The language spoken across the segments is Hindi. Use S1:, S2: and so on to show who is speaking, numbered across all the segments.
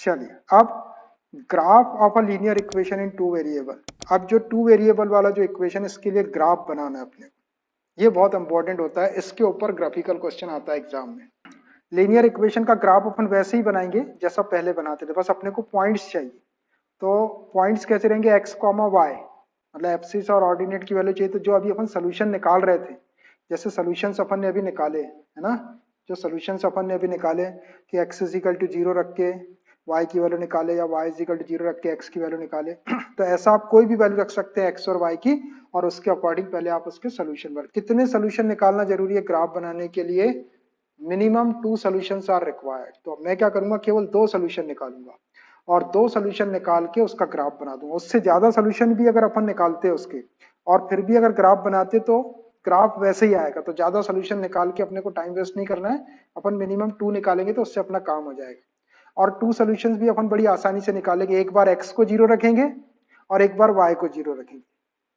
S1: चलिए अब graph of a linear equation in two variable. अब जो टू वेरिएबल वाला जो इक्वेशन, इसके लिए ग्राफ बनाना है अपने को। ये बहुत इंपॉर्टेंट होता है, इसके ऊपर ग्राफिकल क्वेश्चन आता है एग्जाम में। लीनियर इक्वेशन का ग्राफ अपन वैसे ही बनाएंगे जैसा पहले बनाते थे, बस अपने को पॉइंट्स चाहिए। तो पॉइंट्स कैसे रहेंगे, एक्स कॉमा वाई, मतलब एब्सिस और ऑर्डिनेट की वैल्यू चाहिए। तो जो अभी अपन सोल्यूशन निकाल रहे थे, जैसे सोल्यूशंस अपन ने अभी निकाले है ना, जो सोल्यूशंस अपन ने अभी निकाले कि x is equal to zero रख के वाई की वैल्यू निकाले, या y is equal to zero रख के एक्स की वैल्यू निकाले तो ऐसा आप कोई भी वैल्यू रख सकते हैं एक्स और वाई की, और उसके अकॉर्डिंग पहले आप उसके सोल्यूशन बना। कितने सोल्यूशन निकालना जरूरी है ग्राफ बनाने के लिए, मिनिमम 2 सॉल्यूशंस आर रिक्वायर्ड। तो मैं क्या करूंगा, केवल 2 सॉल्यूशन निकालूंगा और 2 सॉल्यूशन निकाल के उसका ग्राफ बना दूंगा। उससे ज्यादा सॉल्यूशन भी अगर अपन निकालते हैं उसके और फिर भी अगर ग्राफ बनाते तो ग्राफ वैसे ही आएगा। तो ज्यादा सॉल्यूशन निकाल के अपने को टाइम वेस्ट नहीं करना है, अपन मिनिमम 2 निकालेंगे तो उससे अपना काम हो जाएगा। और 2 सॉल्यूशंस भी अपन बड़ी आसानी से निकालेंगे, एक बार एक्स को जीरो रखेंगे और एक बार वाई को जीरो रखेंगे,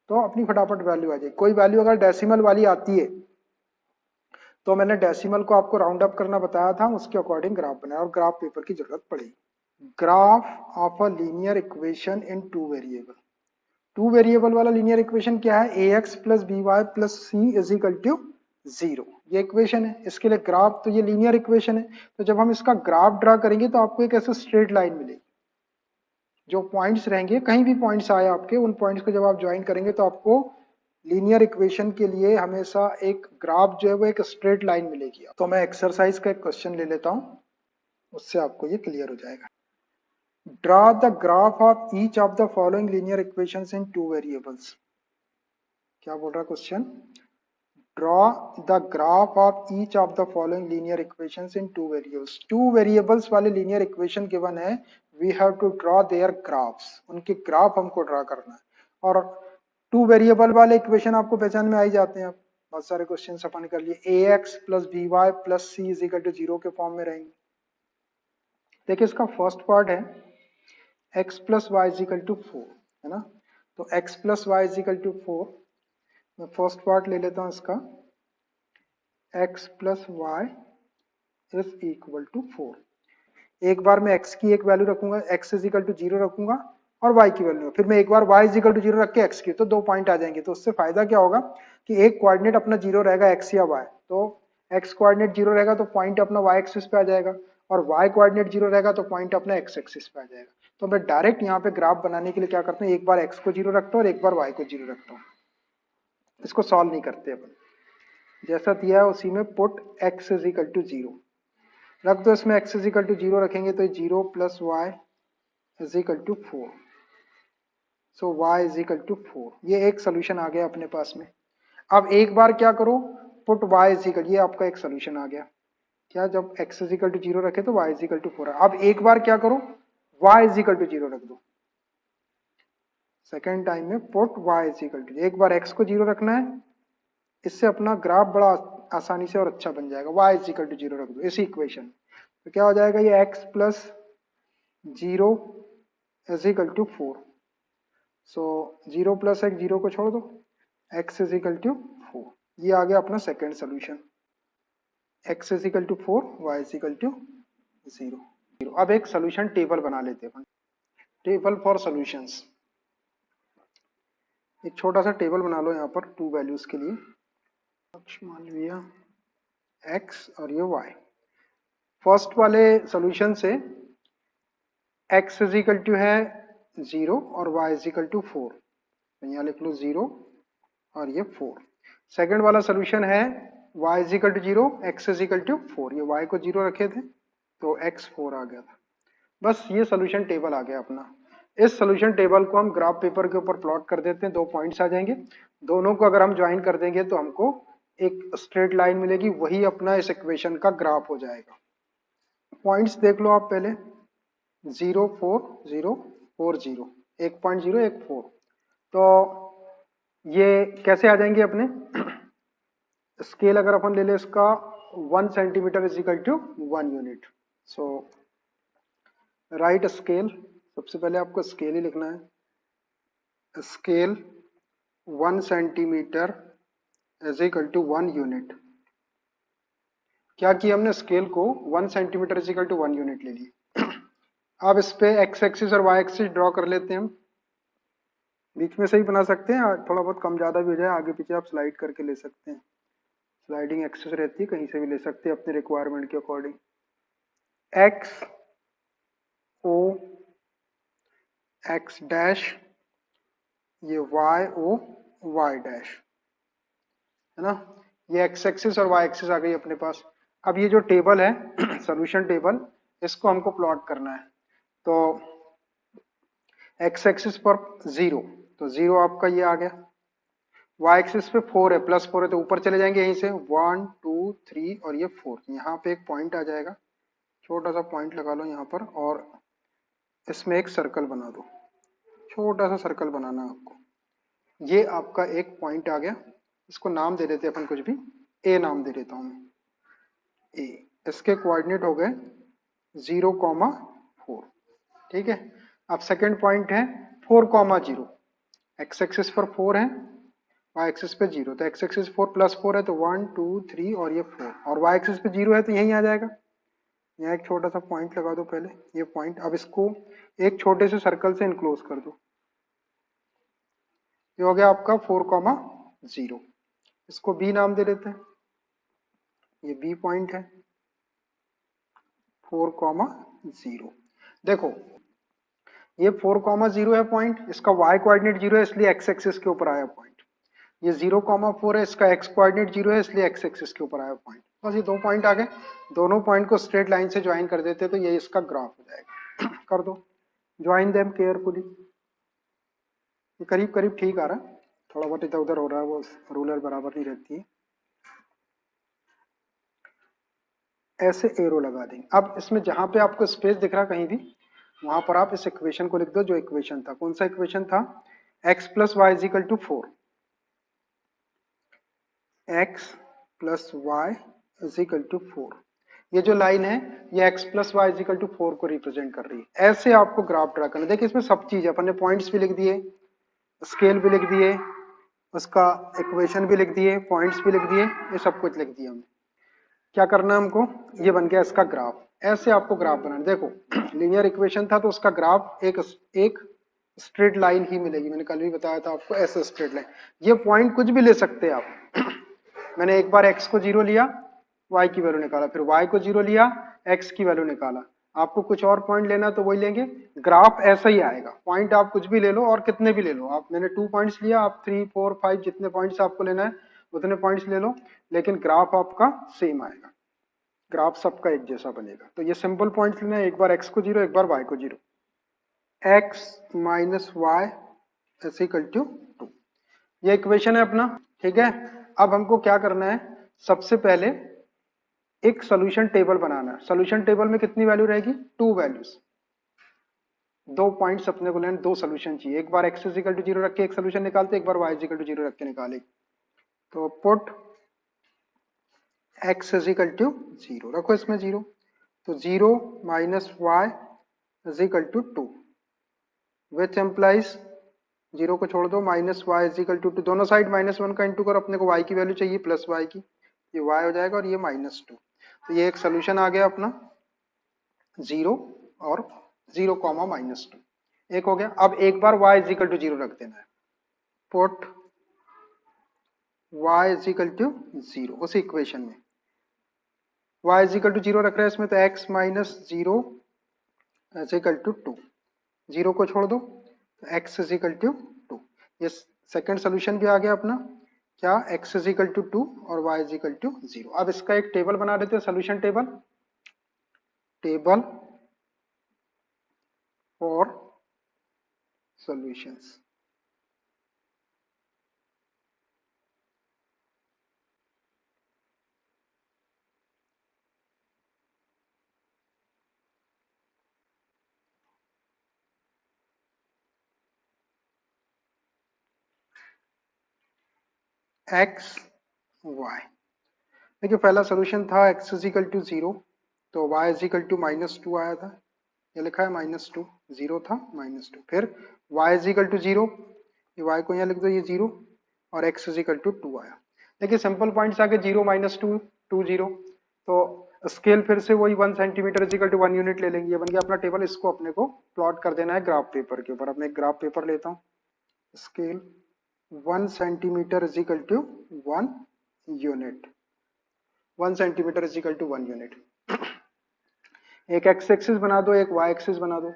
S1: तो अपनी फटाफट वैल्यू आ जाएगी। कोई वैल्यू अगर डेसिमल वाली आती है तो मैंने डेसिमल को आपको राउंड अप करना बताया था, उसके अकॉर्डिंग ग्राफ बनाया और ग्राफ पेपर की जरूरत पड़ेगी। Graph of a linear equation in two variable. Two variable वाला लीनियर इक्वेशन क्या है, a x plus b y plus c is equal to zero, ये इक्वेशन है। इसके लिए ग्राफ, तो ये लीनियर इक्वेशन है, तो जब हम इसका ग्राफ ड्रा करेंगे तो आपको एक ऐसा स्ट्रेट लाइन मिलेगी। जो पॉइंट्स रहेंगे, कहीं भी पॉइंट्स आए आपके, उन पॉइंट्स को जब आप ज्वाइन करेंगे तो आपको लीनियर इक्वेशन के लिए हमेशा एक ग्राफ जो है वो एक स्ट्रेट लाइन मिलेगी। तो मैं एक्सरसाइज का एक क्वेश्चन ले लेता हूं, उससे आपको ये क्लियर हो जाएगा। Draw the graph of each of the following linear equations in two variables. क्या बोल रहा है question, draw the graph of each of the following linear equations in two variables. Two variables वाले लीनियर इक्वेशन गिवन है, we have to draw their graphs, उनके ग्राफ हमको ड्रा करना है। और टू वेरिएबल वाले इक्वेशन आपको पहचान में आ ही जाते हैं। बहुत सारे क्वेश्चन अपन कर लिए, a x plus b y plus c is equal to zero के फॉर्म में रहेंगे। देखिए इसका फर्स्ट पार्ट है x plus y is equal to four, है ना। तो x plus y is equal to four, मैं फर्स्ट पार्ट ले लेता हूं इसका, x plus y is equal to four. एक बार मैं x की एक वैल्यू रखूंगा, x is equal to zero रखूंगा और y की वैल्यू, फिर मैं एक बार y is equal to zero रख के x की, तो 2 पॉइंट आ जाएंगे। तो उससे फायदा क्या होगा कि एक कोऑर्डिनेट अपना जीरो रहेगा x या y, तो x कोऑर्डिनेट जीरो रहेगा तो पॉइंट अपना y एक्सिस पे आ जाएगा, और y कोऑर्डिनेट जीरो रहेगा तो पॉइंट अपना x एक्सिस पे आ जाएगा। तो मैं डायरेक्ट यहाँ पे ग्राफ बनाने के लिए क्या करता हूँ, एक बार x को जीरो रखता हूँ और एक बार y को जीरो रखता हूँ। इसको सॉल्व नहीं करते अपन, जैसा दिया है उसी में put x is equal to zero रख दो। इसमें x is equal to zero रखेंगे तो zero plus y is equal to four, so y is equal to four. ये एक सोल्यूशन आ गया अपने पास में। अब एक बार क्या करो, पुट y इज इक्वल, ये आपका एक सोल्यूशन आ गया। क्या, जब x is equal to zero रखे तो y is equal to four. अब एक बार क्या करो, y is equal to zero रख दो। सेकेंड टाइम में put y is equal to, एक बार x को जीरो रखना है, इससे अपना ग्राफ बड़ा आसानी से और अच्छा बन जाएगा। y is equal to zero रख दो इसी इक्वेशन। तो क्या हो जाएगा, ये x plus zero is equal to four. So zero plus एक, जीरो को छोड़ दो, x is equal to four. ये आ गया अपना second solution, x is equal to four, y is equal to zero. अब एक सोल्यूशन टेबल बना लेते हैं, टेबल फॉर सॉल्यूशंस। एक छोटा सा टेबल बना लो यहाँ पर टू वैल्यूज के लिए, मान लिया x और ये y। फर्स्ट वाले सॉल्यूशन से x इज इक्वल टू है जीरो और y is equal to four, तो यहाँ लिख लो जीरो और ये फोर। सेकेंड वाला सोल्यूशन है y is equal to zero, x is equal to four, ये y को जीरो रखे थे तो x फोर आ गया था। बस ये सोल्यूशन टेबल आ गया अपना। इस सोल्यूशन टेबल को हम ग्राफ पेपर के ऊपर प्लॉट कर देते हैं, 2 पॉइंट्स आ जाएंगे। दोनों को अगर हम ज्वाइन कर देंगे तो हमको एक स्ट्रेट लाइन मिलेगी, वही अपना इस इक्वेशन का ग्राफ हो जाएगा। पॉइंट्स देख लो आप पहले, 0 4 0 4 0, 1.0 1 4। तो ये कैसे आ जाएंगे अपने, स्केल अगर अपन ले ले इसका 1 centimetre is equal to 1 unit. So write scale, सबसे पहले आपको स्केल ही लिखना है। Scale 1 centimetre is equal to 1 unit. क्या किया हमने, स्केल को 1 centimetre is equal to 1 unit ले ली। अब इस पे एक्स एक्सिस और वाई एक्सिस ड्रॉ कर लेते हैं हम। बीच में से ही बना सकते हैं, थोड़ा बहुत कम ज़्यादा भी हो जाए आगे पीछे आप स्लाइड करके ले सकते हैं। स्लाइडिंग एक्सेस रहती है, कहीं से भी ले सकते हैं अपने रिक्वायरमेंट के according. X O x dash, ये वाई ओ वाई डैश, है ना। ये एक्स एक्सिस और वाई एक्सिस आ गई अपने पास। अब ये जो टेबल है सोल्यूशन टेबल, इसको हमको प्लॉट करना है। तो एक्स एक्सिस पर 0, तो 0 आपका ये आ गया। वाई एक्सिस पे 4 है, +4 है, तो ऊपर चले जाएंगे यहीं से 1 2 3 और ये 4, यहाँ पे एक पॉइंट आ जाएगा। छोटा सा पॉइंट लगा लो यहाँ पर और इसमें एक सर्कल बना दो। छोटा सा सर्कल बनाना है आपको। ये आपका एक पॉइंट आ गया, इसको नाम दे देते हैं अपन कुछ भी, ए नाम दे देता हूँ मैं, ए। इसके कोऑर्डिनेट हो गए 0,4, ठीक है। अब सेकंड पॉइंट है 4,0, एक्स एक्सिस पर 4 है, वाई एक्सिस पे 0, तो एक्स एक्सिस 4 +4 है, तो 1 2 3 और ये 4, और वाई एक्सिस पे 0 है तो यहीं आ जाएगा। यहाँ एक छोटा सा पॉइंट लगा दो पहले, ये पॉइंट। अब इसको एक छोटे से सर्कल से इनक्लोज कर दो। ये हो गया आपका 4,0। इसको बी नाम दे देते हैं, ये बी पॉइंट है 4,0। देखो ये 4,0 है पॉइंट, इसका y कोऑर्डिनेट 0 है इसलिए x एक्सिस के ऊपर आया पॉइंट। ये 0,4 है, इसका x कोऑर्डिनेट 0 है इसलिए x एक्सिस के ऊपर आया पॉइंट। बस ये दो पॉइंट आ गए, दोनों पॉइंट को स्ट्रेट लाइन से ज्वाइन कर देते तो ये इसका ग्राफ हो जाएगा। कर दो, ज्वाइन देम केयरफुली। ये करीब करीब ठीक आ रहा है, थोड़ा बहुत इधर उधर हो रहा है, वो रूलर बराबर नहीं रहती है। ऐसे एरो लगा देंगे। अब इसमें जहां पे आपको स्पेस दिख रहा कहीं भी, वहां पर आप इस इक्वेशन को लिख दो। जो इक्वेशन था, कौन सा इक्वेशन था, x + y = 4, x + y = 4। ये जो लाइन है ये x + y = 4 को रिप्रेजेंट कर रही है। ऐसे आपको ग्राफ ड्रा करना। देखिए इसमें सब चीज है, अपन ने पॉइंट्स भी लिख दिए, स्केल भी लिख दिए, उसका इक्वेशन भी लिख दिए, पॉइंट्स भी लिख दिए, ये सब कुछ लिख दिया हमने। क्या करना है हमको, ये बन गया इसका ग्राफ। ऐसे आपको ग्राफ बनाना। देखो लीनियर इक्वेशन था तो उसका ग्राफ एक स्ट्रेट लाइन ही मिलेगी। मैंने कल भी बताया था आपको, ऐसे स्ट्रेट लाइन। ये पॉइंट कुछ भी ले सकते हैं आप। मैंने एक बार x को 0 लिया, y की वैल्यू निकाला, फिर y को 0 लिया, x की वैल्यू निकाला। आपको कुछ और पॉइंट लेना तो वही लेंगे, ग्राफ ऐसा ही आएगा। पॉइंट आप कुछ भी ले लो और कितने भी ले लो आप। मैंने 2 पॉइंट्स लिया, आप 3 4 5 जितने पॉइंट्स आपको लेना है उतने पॉइंट्स ले लो, लेकिन ग्राफ आपका सेम आएगा। ग्राफ सबका एक जैसा बनेगा। तो ये सिंपल पॉइंट्स लेना है, एक बार x को 0, एक बार y को 0। x - y = 2, ये इक्वेशन है अपना, ठीक है। अब हमको क्या करना है, सबसे पहले एक सोल्यूशन टेबल बनाना है। सोल्यूशन टेबल में कितनी वैल्यू रहेगी, 2 वैल्यूज। दो पॉइंट्स अपने को लेना, दो सोल्यूशन चाहिए। एक बार x = 0 रख के एक सोल्यूशन निकालते, एक बार y = 0 रख के निकाले। तो पुट x = 0 रखो, इसमें 0, तो 0 - y = 2, विच एम्प्लाइज 0 को छोड़ दो, -y = 2, दोनों साइड -1 का इंटू करो, अपने को y की वैल्यू चाहिए प्लस y की, ये y हो जाएगा और ये -2। तो ये एक सोल्यूशन आ गया अपना, 0 और 0, -2, एक हो गया। अब एक बार y = 0 रख देना है, पुट y = 0 उसी इक्वेशन में। y = 0 रख रहे हैं इसमें, तो x - 0 = 2, 0 को छोड़ दो, तो x = 2। ये सेकंड सोल्यूशन भी आ गया अपना, क्या, x = 2 और y = 0। अब इसका एक टेबल बना देते हैं, solution table, table for solutions. x y, देखिए पहला सोल्यूशन था x = 0, तो y = -2 आया था, ये लिखा है -2, 0 था -2। फिर y = 0, ये y को यहाँ लिख दो, ये 0, और x = 2 आया। देखिए सिंपल पॉइंट्स आगे, 0 - 2 2 0, तो स्केल फिर से वही 1 सेंटीमीटर इजिकल टू 1 यूनिट ले लेंगे। ये बन गया अपना टेबल। इसको अपने को प्लॉट कर देना है ग्राफ पेपर के ऊपर। अब मैं एक ग्राफ पेपर लेता हूँ। Scale 1 centimetre is equal to 1 unit, 1 centimetre is equal to 1 unit. एक एक्स एक्सिस बना दो, एक वाई एक्सिस बना दो।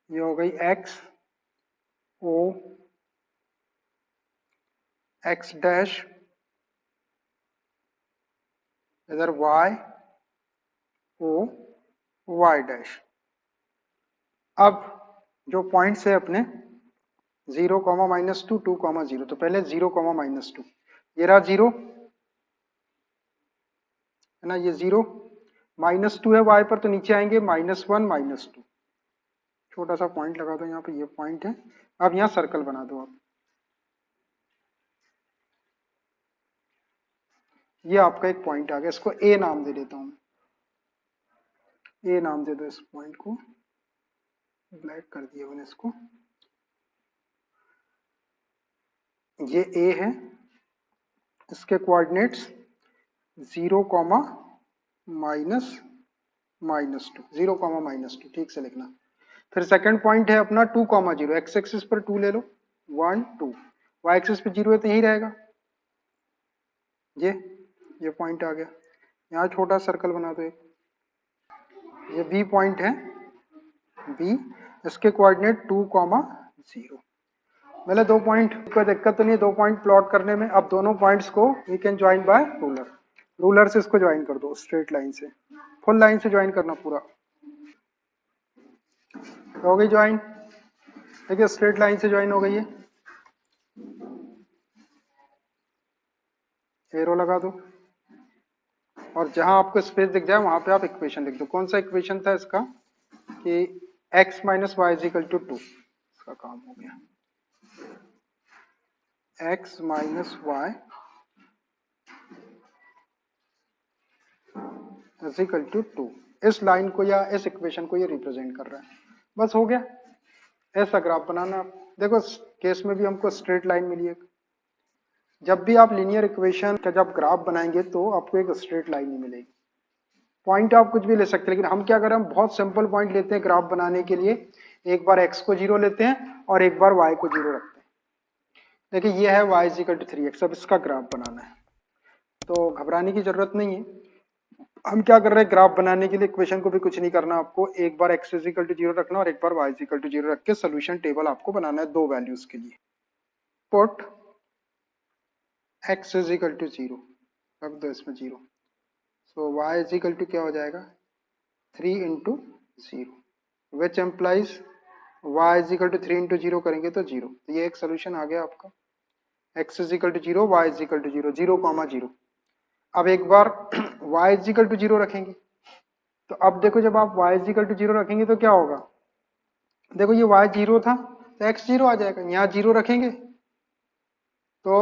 S1: ये हो गई एक्स ओ एक्स डैश, इधर वाई ओ वाई डैश। अब जो पॉइंट्स है अपने 0, -2, 2, 0, तो पहले 0, -2, ये रहा 0 है ना, ये 0, -2 है y पर, तो नीचे आएंगे -1, -2। छोटा सा पॉइंट लगा दो यहाँ पे, ये पॉइंट है। अब यहाँ सर्कल बना दो आप। ये आपका एक पॉइंट आ गया, इसको ए नाम दे देता हूँ। ए नाम दे दो इस पॉइंट को, ब्लैक कर दिया मैंने इसको। ये ए है, इसके कोऑर्डिनेट्स 0, -2, 0, -2, ठीक से लिखना। फिर सेकंड पॉइंट है अपना 2, 0, एक्स एक्सिस पर 2 ले लो, 1, 2, वाई एक्सिस पे 0 है तो यही रहेगा। ये पॉइंट आ गया। यहाँ छोटा सर्कल बना दो एक। ये बी पॉइंट है, बी, इसके कोऑर्डिनेट 2, 0। पहले 2 पॉइंट, कोई दिक्कत तो नहीं है 2 पॉइंट प्लॉट करने में। अब दोनों पॉइंट्स को we can join by ruler. Ruler से इसको ज्वाइन कर दो, स्ट्रेट लाइन से, फुल लाइन से ज्वाइन करना पूरा। हो गई ज्वाइन, देखिए स्ट्रेट लाइन से ज्वाइन हो गई है। एरो लगा दो और जहां आपको स्पेस दिख जाए वहां पे आप इक्वेशन लिख दो। कौन सा इक्वेशन था इसका कि x - y = 2, इसका काम हो गया। x - y = 2, इस लाइन को या इस इक्वेशन को ये रिप्रेजेंट कर रहा है। बस हो गया। ऐसा ग्राफ बनाना। देखो केस में भी हमको स्ट्रेट लाइन मिली है। जब भी आप लीनियर इक्वेशन का जब ग्राफ बनाएंगे तो आपको एक स्ट्रेट लाइन ही मिलेगी। पॉइंट आप कुछ भी ले सकते हैं, लेकिन हम क्या करें, हम बहुत सिंपल पॉइंट लेते हैं ग्राफ बनाने के लिए। एक बार x को 0 लेते हैं और एक बार y को 0 रखते हैं। देखिए ये है y = 3x। अब इसका ग्राफ बनाना है तो घबराने की जरूरत नहीं है। हम क्या कर रहे हैं, ग्राफ बनाने के लिए इक्वेशन को भी कुछ नहीं करना आपको। एक बार x = 0 रखना और एक बार y = 0 रख के सोल्यूशन टेबल आपको बनाना है 2 वैल्यूज के लिए। पुट x = 0, रख दो इसमें 0। सो y = क्या हो जाएगा, 3 × 0, विच एम्प्लाइज y = 3 × 0 करेंगे तो 0। तो ये एक सोल्यूशन आ गया आपका। x = 0, y = 0, 0, 0। अब एक बार y = 0 रखेंगे तो अब देखो जब आप y = 0 रखेंगे तो क्या होगा, देखो ये y 0 था तो x 0 आ जाएगा। यहाँ 0 रखेंगे तो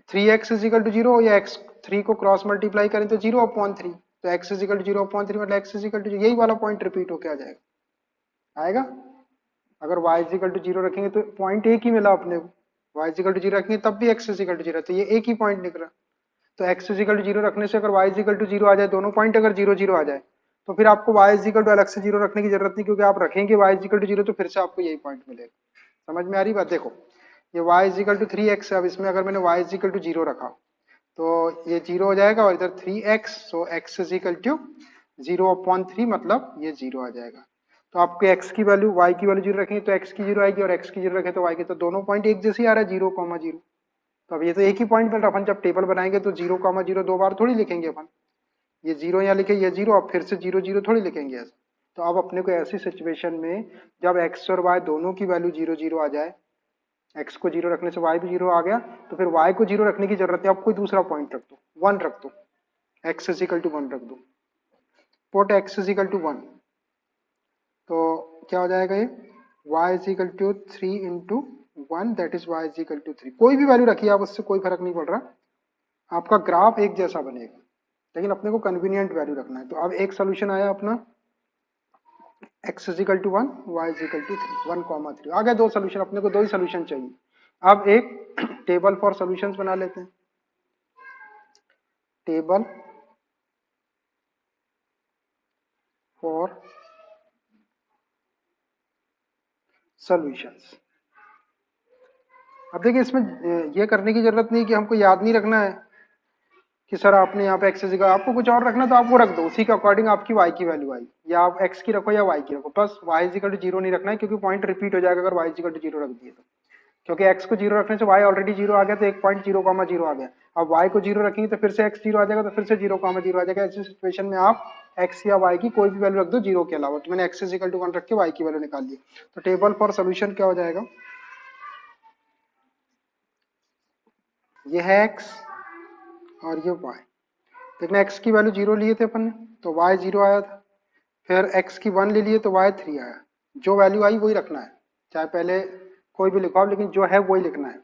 S1: 3x = 0, या x 3 को क्रॉस मल्टीप्लाई करें तो 0/3, तो x = 0/3 मतलब x = 0, यही वाला पॉइंट रिपीट होके आ जाएगा, आएगा। अगर y = 0 रखेंगे तो पॉइंट एक ही मिला अपने को, y = 0 रखेंगे तब भी x = 0, तो ये एक ही पॉइंट निकला। तो x = 0 रखने से अगर y = 0 आ जाए, दोनों पॉइंट अगर 0, 0 आ जाए तो फिर आपको y = अलग से 0 रखने की जरूरत नहीं, क्योंकि आप रखेंगे y = 0 तो फिर से आपको यही पॉइंट मिलेगा। समझ में आ रही बात। देखो ये y = 3x है। अब इसमें अगर मैंने y = 0 रखा तो ये 0 हो जाएगा और इधर 3x, सो x = 0/3 मतलब ये 0 आ जाएगा। तो आपको x की वैल्यू, y की वैल्यू 0 रखेंगे तो x की 0 आएगी, और x की 0 रखे तो y की, तो दोनों पॉइंट एक जैसे ही आ रहा है, 0, 0। तो अब ये तो एक ही पॉइंट मिल रहा है। अपन जब टेबल बनाएंगे तो 0, 0 2 बार थोड़ी लिखेंगे अपन। ये 0 यहाँ लिखे, ये 0, अब फिर से 0, 0 थोड़ी लिखेंगे ऐसे। तो अब अपने को ऐसी सिचुएशन में जब x और y दोनों की वैल्यू 0, 0 आ जाए, x को 0 रखने से y भी 0 आ गया, तो फिर y को 0 रखने की जरूरत है। अब कोई दूसरा पॉइंट रख दो, 1 रख दो, x = 1 रख दो। पुट x = 1, तो क्या हो जाएगा, ये y = 3 × 1, दैट इज y = 3। कोई भी वैल्यू रखिए आप, उससे कोई फर्क नहीं पड़ रहा, आपका ग्राफ एक जैसा बनेगा, लेकिन अपने को कन्वीनियंट वैल्यू रखना है। तो अब एक सोल्यूशन आया अपना, x = 1, y = 3, 1, 3 आ गया। 2 सोल्यूशन, अपने को 2 ही सोल्यूशन चाहिए। अब एक टेबल फॉर सॉल्यूशंस बना लेते हैं। Table for solutions. अब देखिए इसमें ये करने की जरूरत नहीं कि हमको याद नहीं रखना है कि सर आपने यहाँ पे एक्स इजिकल, आपको कुछ और रखना तो आप वो रख दो, उसी के अकॉर्डिंग आपकी वाई की वैल्यू आई, या आप एक्स की रखो या वाई की रखो, बस वाई इजिकल टू जीरो नहीं रखना है, क्योंकि पॉइंट रिपीट हो जाएगा अगर वाई इजिकल टू जीरो रख दिए तो, क्योंकि एक्स को जीरो रखने से वाई ऑलरेडी जीरो आ गया तो एक पॉइंट जीरो कॉमा जीरो आ गया, अब वाई को जीरो रखेंगे तो फिर से एक्स जीरो आ जाएगा, तो फिर से जीरो कॉमा जीरो आ जाएगा। ऐसी सिचुएशन में आप एक्स या वाई की कोई भी वैल्यू रख दो जीरो के अलावा, तो मैंने एक्स इजिकल टू वन रख के वाई की वैल्यू निकाल ली, तो टेबल फॉर सोल्यूशन क्या हो जाएगा, ये है एक्स और ये वाई, देखना एक्स की वैल्यू जीरो लिए थे अपन ने तो वाई जीरो आया था, फिर एक्स की वन ले लिए तो वाई थ्री आया, जो वैल्यू आई वही रखना है, चाहे पहले कोई भी लिखो आप, लेकिन जो है वही लिखना है,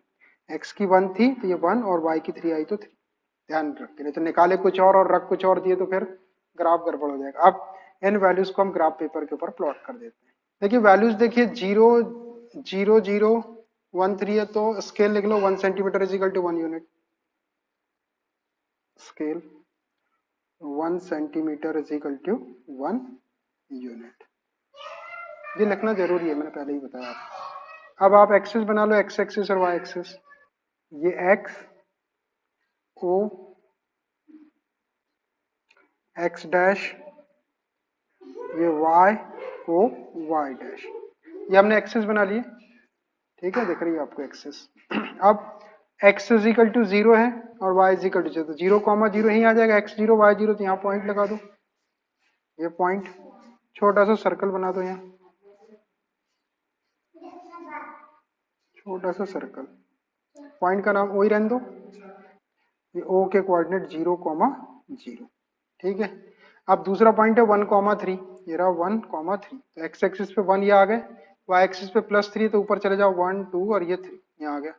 S1: एक्स की वन थी तो ये वन और वाई की थ्री आई तो थ्री, ध्यान रख के, नहीं तो निकाले कुछ और रख कुछ और दिए तो फिर ग्राफ गड़बड़ हो जाएगा। अब इन वैल्यूज को हम ग्राफ पेपर के ऊपर प्लॉट कर देते हैं। देखिए वैल्यूज देखिए zero zero zero one three है तो स्केल लिख लो 1 centimetre is equal to 1 unit, scale 1 centimetre is equal to 1 unit, ये लिखना जरूरी है, मैंने पहले ही बताया आपको। अब आप एक्सिस बना लो, एक्स एक्सिस और वाई एक्सिस, ये एक्स ओ एक्स डैश, ये वाई ओ वाई डैश, ये हमने एक्सिस बना लिए, ठीक है, दिख रही है आपको एक्सिस। अब x is equal to zero है और y is equal to zero, तो जीरो कॉमा जीरो ही आ जाएगा, एक्स जीरो वाई जीरो, तो यहाँ पॉइंट लगा दो, ये पॉइंट, छोटा सा सर्कल बना दो, यहाँ छोटा सा सर्कल, पॉइंट का नाम वही रहने दो, ये ओ के कोऑर्डिनेट जीरो कॉमा जीरो, ठीक है। अब दूसरा पॉइंट है 1 कॉमा 3, ये रहा 1 कॉमा 3, तो एक्स एक्सिस पे 1 ये आ गए, वाई एक्सिस पे +3, तो ऊपर चले जाओ 1 2 और ये 3 यहाँ आ गया,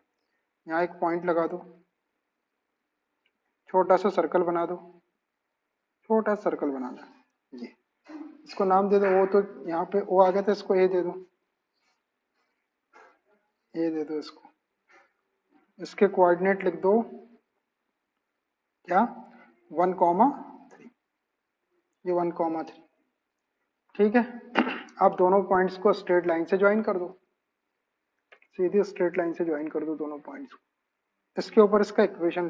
S1: यहाँ एक पॉइंट लगा दो, छोटा सा सर्कल बना दो, छोटा सर्कल बनाना, ये इसको नाम दे दो ओ, तो यहाँ पे ओ आ गया था, इसको ए दे दो, ए दे दो इसको, इसके कोऑर्डिनेट लिख दो क्या 1 कॉमा 3, ये 1 कॉमा 3, ठीक है। अब दोनों पॉइंट्स को स्ट्रेट लाइन से ज्वाइन कर दो, सीधी स्ट्रेट लाइन से ज्वाइन कर दो दोनों पॉइंट्स को, इसके ऊपर इसका इक्वेशन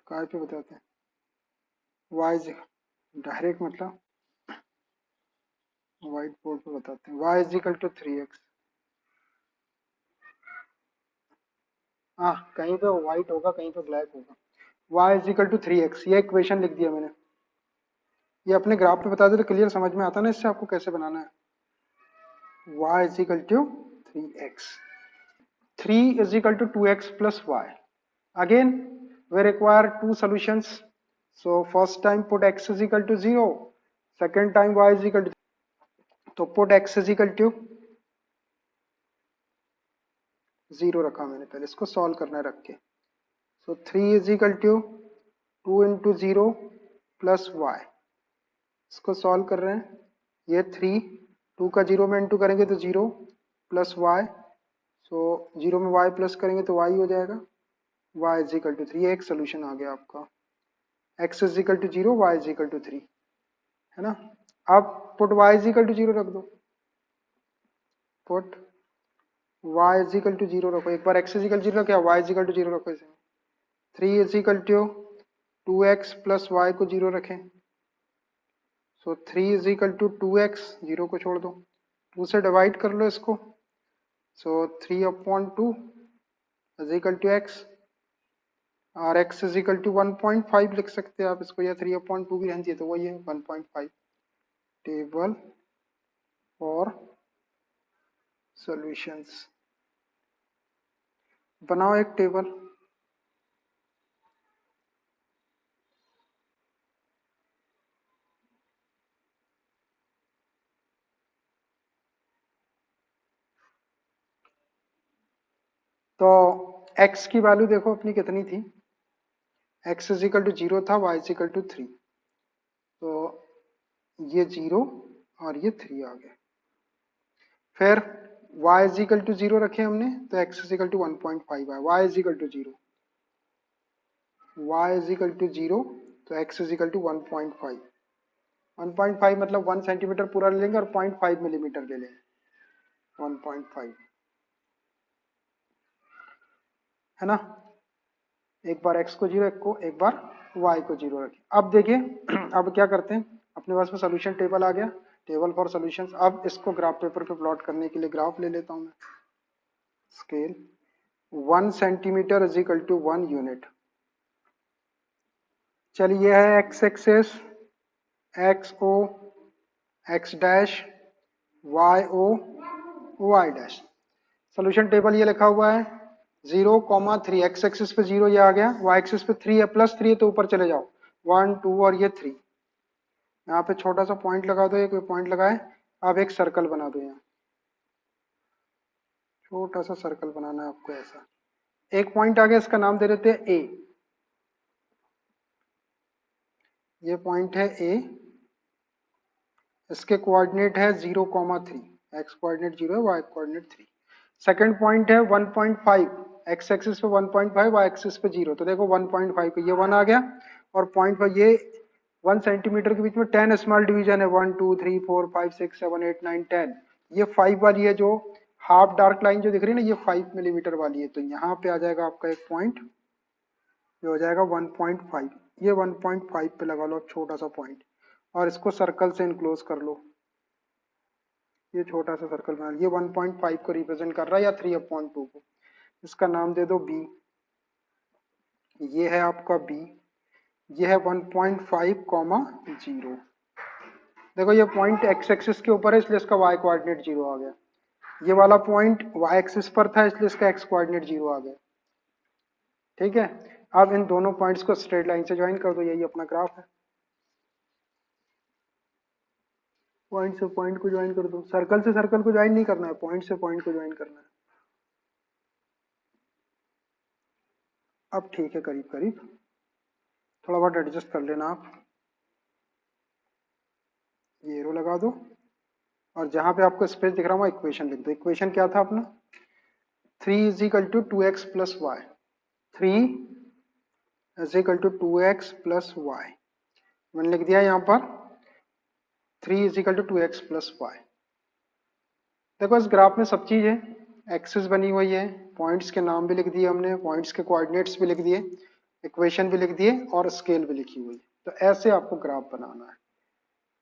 S1: कहाँ पे बताते हैं, वाई डायरेक्ट मतलब व्हाइट बोर्ड पे बताते हैं, Y is equal to 3x, हाँ कहीं पे व्हाइट होगा कहीं पे ब्लैक होगा, Y is equal to 3x, ये इक्वेशन लिख दिया मैंने, ये अपने ग्राफ पे बता दे तो क्लियर समझ में आता ना इससे आपको कैसे बनाना है, y is equal to 3x, 3 is equal to 2x plus y, again we require two solutions, so first time put x is equal to 0, second time y is equal to, तो put x is equal to 0 रखा मैंने, पहले इसको सॉल्व करना है रख के, so 3 is equal to 2 into 0 plus y, इसको सॉल्व कर रहे हैं, ये 3 2 का 0 में इंटू करेंगे तो 0 प्लस वाई, सो 0 में y प्लस करेंगे तो y हो जाएगा, y इज इक्वल टू 3, ये एक सोल्यूशन आ गया आपका, x is equal to 0 y is equal to 3, है ना। अब put y is equal to 0 रख दो, put y is equal to 0 रखो, एक बार x इज इक्वल टू 0 रखो, y इज इक्वल टू 0 रखो, इसे 3 is equal to 2x plus y को 0 रखें, सो 3 इज इक्वल टू 2x, 0 को छोड़ दो, 2 से डिवाइड कर लो इसको, सो 3/2 इज इक्वल टू x, और x इज इक्वल टू 1.5 लिख सकते हैं आप इसको, या 3/2 भी रहने दिए तो वही है 1.5, टेबल फॉर सॉल्यूशंस, बनाओ एक टेबल, तो x की वैल्यू देखो अपनी कितनी थी, x इज इक्वल टू 0 था, y इज इक्वल टू 3, तो ये 0 और ये 3 आ गया, फिर y इज इक्वल टू 0 रखे हमने तो x इज इक्वल टू 1.5 आया, y is equal to 0, y is equal to 0 तो x इज इक्वल टू 1.5, 1.5 मतलब 1 सेंटीमीटर पूरा ले लेंगे और 0.5 मिलीमीटर ले लेंगे, 1.5 है ना। एक बार x को 0, एक बार y को 0 रखें। अब देखिए अब क्या करते हैं, अपने पास में सोल्यूशन टेबल आ गया, टेबल फॉर सॉल्यूशंस। अब इसको ग्राफ पेपर पे प्लॉट करने के लिए ग्राफ ले लेता हूं मैं। Scale 1 centimetre is equal to 1 unit. चलिए यह है x axis, x O, x dash, y O, y dash. Solution table ये लिखा हुआ है 0,3, एक्स एक्सिस पे 0 ये आ गया, वाई एक्सिस पे 3 है, +3 है तो ऊपर चले जाओ 1 2 और ये 3। यहाँ पे छोटा सा पॉइंट लगा दो, ये कोई पॉइंट लगाए। अब एक सर्कल बना दो, यहाँ छोटा सा सर्कल बनाना है आपको ऐसा। एक पॉइंट आ गया, इसका नाम दे देते हैं ए। ये पॉइंट है ए, इसके कोऑर्डिनेट है 0,3, एक्स कोऑर्डिनेट 0 है, वाई कोऑर्डिनेट 3। सेकंड पॉइंट है 1.5, एक्स एक्सिस पे 1.5, वाई एक्सिस पे 0। तो देखो 1.5 पे ये 1 आ गया, और 0.5 ये 1 सेंटीमीटर के बीच में 10 स्मॉल डिवीजन है, 1 2 3 4 5 6 7 8 9 10। ये 5 वाली है, जो हाफ डार्क लाइन जो दिख रही है ना, ये 5 मिलीमीटर वाली है। तो यहाँ पे आ जाएगा आपका एक पॉइंट, ये हो जाएगा 1.5। ये 1.5 पे लगा लो छोटा सा पॉइंट, और इसको सर्कल से इनक्लोज कर लो। ये छोटा सा सर्कल बना, ये 1.5 को रिप्रेजेंट कर रहा है, या 3/2 को। इसका नाम दे दो बी। ये है आपका बी, ये है 1.5 कॉमा 0। देखो ये पॉइंट एक्स एक्सिस के ऊपर है, इसलिए इसका वाई कोऑर्डिनेट 0 आ गया। ये वाला पॉइंट वाई एक्सिस पर था, इसलिए इसका एक्स कोऑर्डिनेट 0 आ गया। ठीक है, अब इन दोनों पॉइंट्स को स्ट्रेट लाइन से ज्वाइन कर दो, यही अपना ग्राफ है। पॉइंट से पॉइंट को ज्वाइन कर दो, सर्कल से सर्कल को ज्वाइन नहीं करना है, पॉइंट से पॉइंट को ज्वाइन करना है। अब ठीक है, करीब करीब, थोड़ा बहुत एडजस्ट कर लेना आप। ये एरो लगा दो, और जहां पे आपको स्पेस दिख रहा है इक्वेशन लिख दो। इक्वेशन क्या था अपना, 3 is equal to 2x plus y. 3 is equal to 2x plus y. मैंने लिख दिया यहाँ पर 3 is equal to 2x plus y. देखो इस ग्राफ में सब चीज है, एक्सिस बनी हुई है, पॉइंट्स के नाम भी लिख दिए हमने, पॉइंट्स के कोऑर्डिनेट्स भी लिख दिए, इक्वेशन भी लिख दिए, और स्केल भी लिखी हुई है। तो ऐसे आपको ग्राफ बनाना है।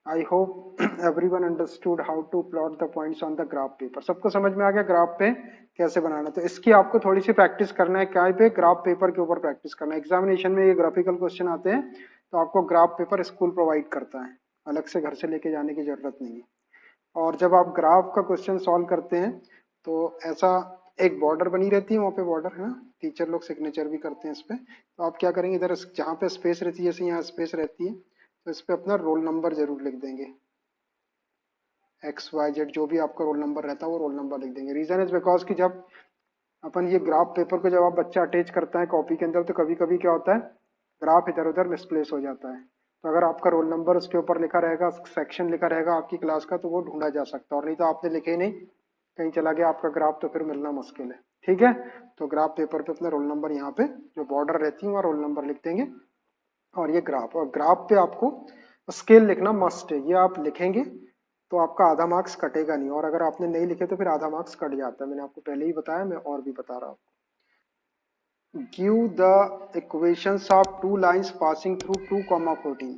S1: I hope everyone understood how to plot the points on the graph paper. सबको समझ में आ गया ग्राफ पे कैसे बनाना। तो इसकी आपको थोड़ी सी प्रैक्टिस करना है, क्या पे, ग्राफ पेपर के ऊपर प्रैक्टिस करना है। एग्जामिनेशन में ये ग्राफिकल क्वेश्चन आते हैं, तो आपको ग्राफ पेपर स्कूल प्रोवाइड करता है, अलग से घर से लेके जाने की जरूरत नहीं है। और जब आप ग्राफ का क्वेश्चन सॉल्व करते हैं, तो ऐसा एक बॉर्डर बनी रहती है, वहाँ पे बॉर्डर है ना, टीचर लोग सिग्नेचर भी करते हैं इस पे। तो आप क्या करेंगे, इधर जहाँ पे स्पेस रहती है, जैसे यहाँ स्पेस रहती है, तो इस पे अपना रोल नंबर जरूर लिख देंगे। XYZ जो भी आपका रोल नंबर रहता है, वो रोल नंबर लिख देंगे। रीजन इज बिकॉज कि जब अपन ये ग्राफ पेपर को जब आप बच्चा अटैच करता है कॉपी के अंदर, तो कभी कभी क्या होता है, ग्राफ इधर उधर मिसप्लेस हो जाता है। तो अगर आपका रोल नंबर उसके ऊपर लिखा रहेगा, सेक्शन लिखा रहेगा आपकी क्लास का, तो वो ढूंढा जा सकता है। और नहीं तो आपने लिखे ही नहीं, कहीं चला गया आपका ग्राफ, तो फिर मिलना मुश्किल है। ठीक है, तो ग्राफ पेपर पे अपना रोल नंबर यहाँ पे जो बॉर्डर रहती है वहाँ रोल नंबर लिख देंगे। और ये ग्राफ, और ग्राफ पे आपको स्केल लिखना मस्ट है। ये आप लिखेंगे तो आपका आधा मार्क्स कटेगा नहीं, और अगर आपने नहीं लिखे तो फिर आधा मार्क्स कट जाता है। मैंने आपको पहले ही बताया, मैं और भी बता रहा हूँ। Give the equations of two lines passing through 2,14।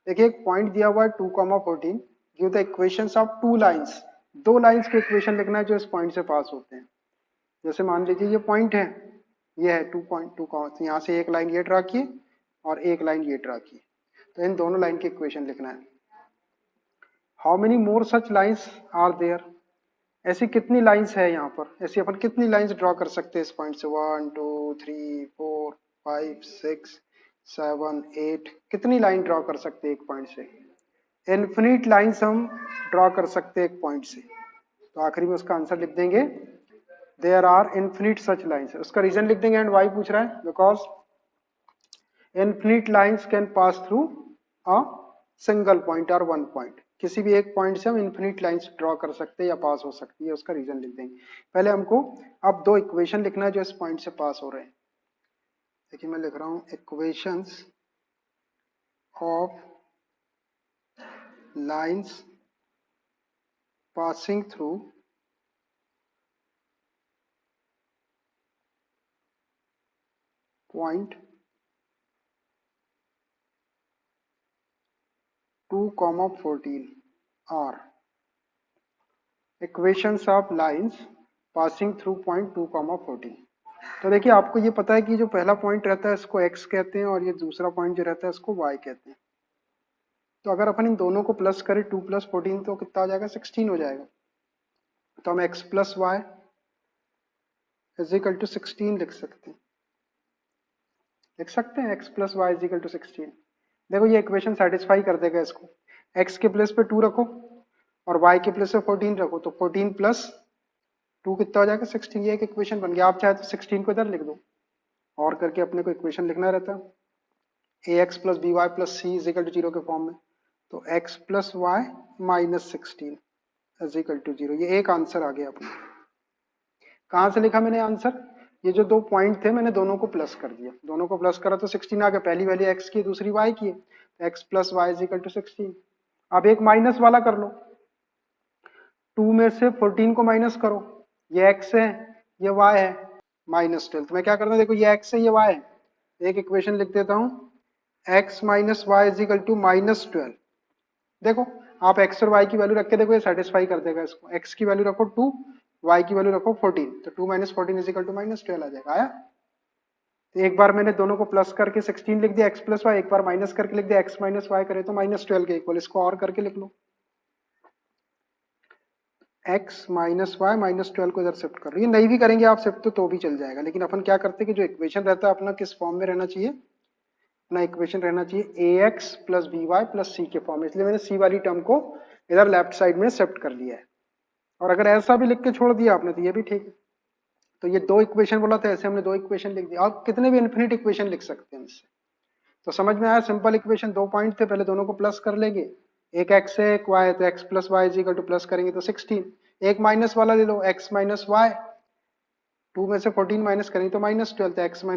S1: देखिए एक पॉइंट दिया हुआ है 2,14। Give the equations of two lines, दो लाइंस के इक्वेशन लिखना है जो इस पॉइंट से पास होते हैं। जैसे मान लीजिए ये पॉइंट है, ये है 2.2, यहाँ से एक लाइन ये ड्रा की और एक लाइन ये ड्रा की, तो इन दोनों लाइन के इक्वेशन लिखना है। How many more such lines are there, ऐसी कितनी लाइंस है यहाँ पर, ऐसी अपन कितनी लाइंस ड्रॉ कर सकते हैं इस पॉइंट से, 1 2 3 4 5 6 7 8, कितनी लाइन ड्रॉ कर सकते हैं एक पॉइंट से। इन्फिनिट लाइंस हम ड्रॉ कर सकते हैं एक पॉइंट से। तो आखिरी में उसका आंसर लिख देंगे, there are infinite such lines. उसका रीजन लिख देंगे, एंड वाई पूछ रहा है, because infinite lines can pass through a single point और वन पॉइंट। किसी भी एक पॉइंट से हम इन्फिनिट लाइंस ड्रॉ कर सकते हैं या पास हो सकती है, उसका रीजन लिख देंगे। पहले हमको अब दो इक्वेशन लिखना है जो इस पॉइंट से पास हो रहे हैं। देखिए मैं लिख रहा हूं, equations of lines passing through point 2,14 are equations of lines passing through point 2,14। तो देखिए आपको ये पता है कि जो पहला पॉइंट रहता है इसको x कहते हैं और ये दूसरा पॉइंट जो रहता है इसको y कहते हैं। तो अगर अपन इन दोनों को प्लस करें 2 + 14 तो कितना हो जाएगा 16 हो जाएगा। तो हम x + y = 16 लिख सकते हैं x + y = 16। देखो ये इक्वेशन सेटिस्फाई कर देगा इसको। x के प्लेस पे 2 रखो और y के प्लेस पे 14 रखो तो 14 + 2 कितना हो जाएगा 16। ये एक इक्वेशन बन गया। आप चाहे तो 16 को इधर लिख दो और करके अपने को इक्वेशन लिखना रहता है ax + by + c = 0 के फॉर्म में। तो x + y - 16 = 0। ये एक आंसर आ गया अपना। कहाँ से लिखा मैंने आंसर? ये जो दो पॉइंट थे मैंने दोनों को प्लस कर दिया, दोनों को प्लस करा तो 16 आ गया। पहली वैल्यू x की दूसरी y की है। x + y = 16। अब एक माइनस वाला कर लो, 2 में से 14 को माइनस करो। ये x है ये y है -12। तो मैं क्या करता हूँ, देखो ये x है ये y है, एक इक्वेशन लिख देता हूँ x - y = -12। देखो आप x और y की वैल्यू रख के देखो ये सेटिस्फाई कर देगा इसको। x की वैल्यू रखो 2, y की वैल्यू रखो 14, तो 2 - 14 = -12 आ जाएगा। आया? तो एक बार मैंने दोनों को प्लस करके 16 लिख दिया x + y, एक बार माइनस करके लिख दिया x - y करे तो -12 के इक्वल। इसको और करके लिख लो x - y -12 को इधर शिफ्ट कर रही है। नहीं भी करेंगे आप शिफ्ट तो भी चल जाएगा, लेकिन अपन क्या करते हैं कि जो इक्वेशन रहता है अपना किस फॉर्म में रहना चाहिए, अपना इक्वेशन रहना चाहिए ax + by + c के फॉर्म में। इसलिए मैंने c वाली टर्म को इधर लेफ्ट साइड में शिफ्ट कर लिया है। और अगर ऐसा भी लिख के छोड़ दिया आपने तो ये भी ठीक है। तो ये दो इक्वेशन बोला था, ऐसे हमने दो इक्वेशन लिख दिया। आप कितने भी इन्फिनिट इक्वेशन लिख सकते हैं इससे। तो समझ में आया? सिंपल इक्वेशन, दो पॉइंट थे, पहले दोनों को प्लस कर लेंगे। एक x है एक y है, तो x + y = प्लस करेंगे तो 16। एक माइनस वाला ले लो, x - y, 2 में से 14 माइनस करेंगे तो -12। तो x - y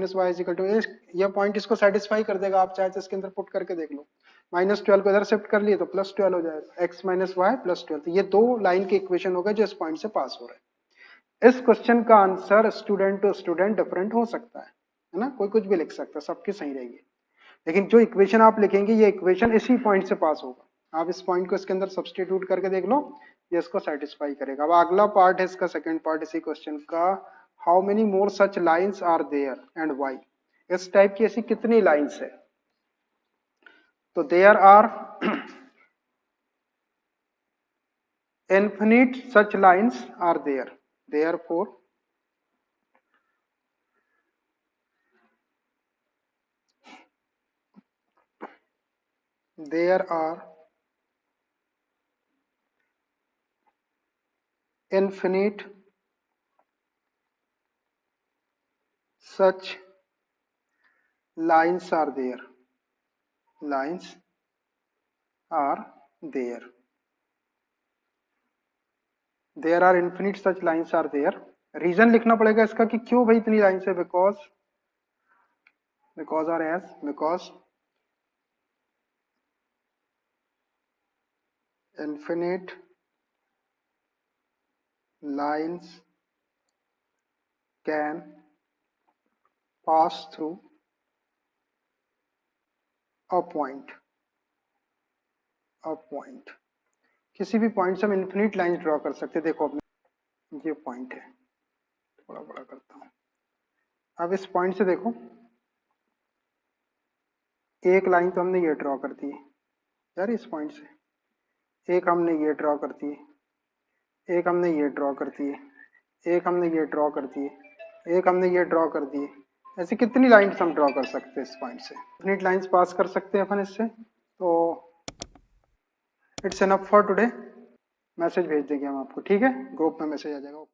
S1: = यह पॉइंट इसको सेटिस्फाई कर देगा। आप चाहे तो इसके अंदर पुट करके देख लो। -12 को इधर शिफ्ट कर लिए तो +12 हो जाएगा। x - y +12। तो ये दो लाइन के इक्वेशन हो गए जो इस पॉइंट से पास हो रहे हैं। इस क्वेश्चन का answer student to student different हो सकता है ना, कोई कुछ भी लिख सकता है, सबकी सही रहेगी। लेकिन जो इक्वेशन आप लिखेंगे ये इक्वेशन इसी पॉइंट से पास होगा। आप इस पॉइंट को इसके अंदर सब्स्टिट्यूट करके देख लो, ये इसको सेटिस्फाई करेगा। अब अगला पार्ट है इसका, सेकंड पार्ट इसी क्वेश्चन का, how many more such lines are there and why. इस टाइप की ऐसी कितनी लाइंस है? तो there are infinite such lines are there, therefore there are infinite such lines are there, lines are there, there are infinite such lines are there। Reason लिखना पड़ेगा इसका कि क्यों भाई इतनी लाइन्स है। because or as, because infinite lines can pass through a point, किसी भी पॉइंट से हम इन्फिनिट लाइंस ड्रॉ कर सकते हैं। देखो अपने ये पॉइंट है, थोड़ा बड़ा करता हूं। अब इस पॉइंट से देखो, एक लाइन तो हमने ये ड्रॉ कर दी यार, इस पॉइंट से एक हमने ये ड्रॉ कर दी, एक हमने ये ड्रॉ कर दी, एक हमने ये ड्रॉ कर दी, एक हमने ये ड्रॉ कर दी। ऐसे कितनी लाइंस हम ड्रॉ कर सकते हैं इस पॉइंट से? इन्फिनिट लाइंस पास कर सकते हैं अपन इससे। तो it's enough for today. Message भेज देंगे हम आपको, ठीक है? ग्रुप में मैसेज आ जाएगा।